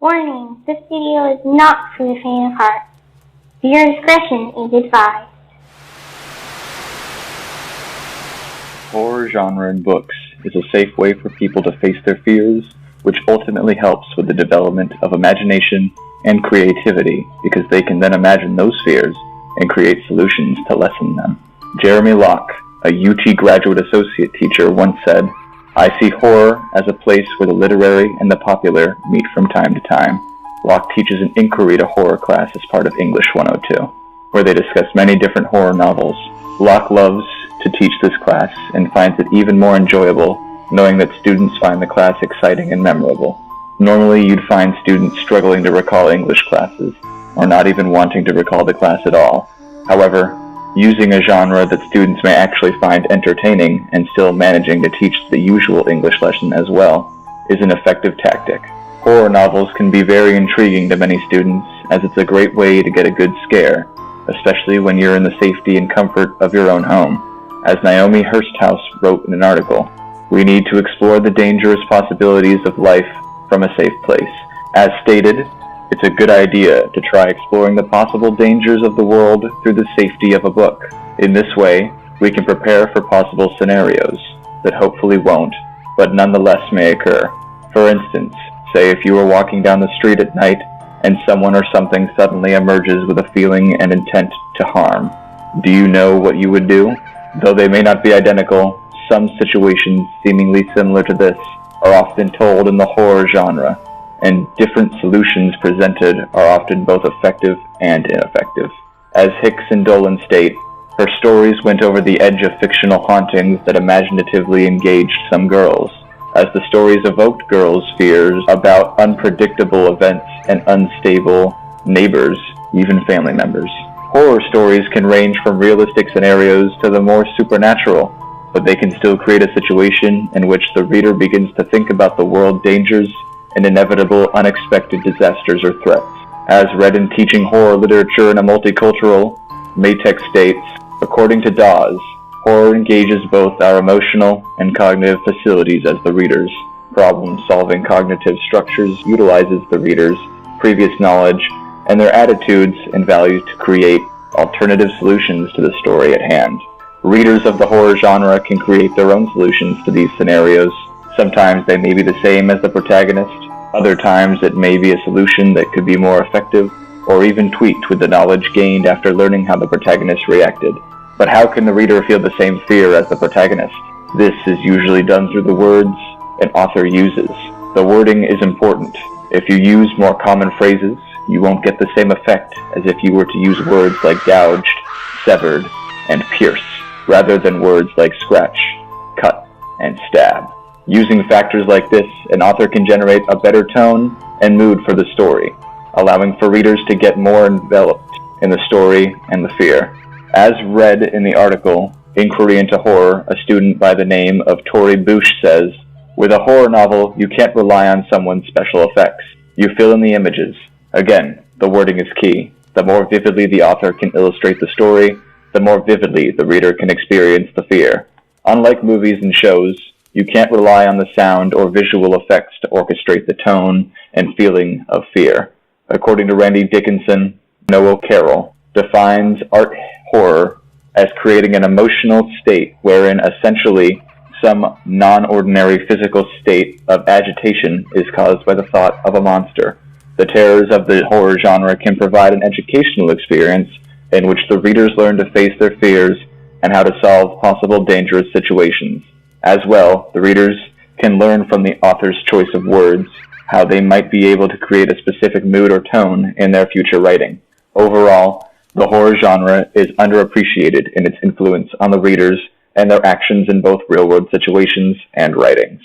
Warning, this video is not for the faint of heart. Viewer discretion is advised. Horror genre in books is a safe way for people to face their fears, which ultimately helps with the development of imagination and creativity, because they can then imagine those fears and create solutions to lessen them. Jeremy Locke, a UT graduate associate teacher, once said, "I see horror as a place where the literary and the popular meet from time to time." Locke teaches an inquiry to horror class as part of English 102, where they discuss many different horror novels. Locke loves to teach this class and finds it even more enjoyable knowing that students find the class exciting and memorable. Normally, you'd find students struggling to recall English classes, or not even wanting to recall the class at all. However, using a genre that students may actually find entertaining and still managing to teach the usual English lesson as well is an effective tactic. Horror novels can be very intriguing to many students, as it's a great way to get a good scare, especially when you're in the safety and comfort of your own home. As Naomi Hursthouse wrote in an article, "We need to explore the dangerous possibilities of life from a safe place. As stated, it's a good idea to try exploring the possible dangers of the world through the safety of a book. In this way, we can prepare for possible scenarios that hopefully won't, but nonetheless may occur. For instance, say if you were walking down the street at night and someone or something suddenly emerges with a feeling and intent to harm. Do you know what you would do? Though they may not be identical, some situations seemingly similar to this are often told in the horror genre, and different solutions presented are often both effective and ineffective. As Hicks and Dolan state, her stories went over the edge of fictional hauntings that imaginatively engaged some girls, as the stories evoked girls' fears about unpredictable events and unstable neighbors, even family members. Horror stories can range from realistic scenarios to the more supernatural, but they can still create a situation in which the reader begins to think about the world dangers and inevitable unexpected disasters or threats. As read in Teaching Horror Literature in a Multicultural, Matex states, according to Dawes, horror engages both our emotional and cognitive facilities as the readers. Problem-solving cognitive structures utilizes the readers' previous knowledge and their attitudes and values to create alternative solutions to the story at hand. Readers of the horror genre can create their own solutions to these scenarios. Sometimes they may be the same as the protagonist, other times it may be a solution that could be more effective, or even tweaked with the knowledge gained after learning how the protagonist reacted. But how can the reader feel the same fear as the protagonist? This is usually done through the words an author uses. The wording is important. If you use more common phrases, you won't get the same effect as if you were to use words like gouged, severed, and pierce, rather than words like scratch, cut, and stab. Using factors like this, an author can generate a better tone and mood for the story, allowing for readers to get more enveloped in the story and the fear. As read in the article, Inquiry into Horror, a student by the name of Tori Bush says, "With a horror novel, you can't rely on someone's special effects. You fill in the images. Again, the wording is key. The more vividly the author can illustrate the story, the more vividly the reader can experience the fear. Unlike movies and shows, you can't rely on the sound or visual effects to orchestrate the tone and feeling of fear." According to Randy Dickinson, Noel Carroll defines art horror as creating an emotional state wherein essentially some non-ordinary physical state of agitation is caused by the thought of a monster. The terrors of the horror genre can provide an educational experience in which the readers learn to face their fears and how to solve possible dangerous situations. As well, the readers can learn from the author's choice of words how they might be able to create a specific mood or tone in their future writing. Overall, the horror genre is underappreciated in its influence on the readers and their actions in both real-world situations and writings.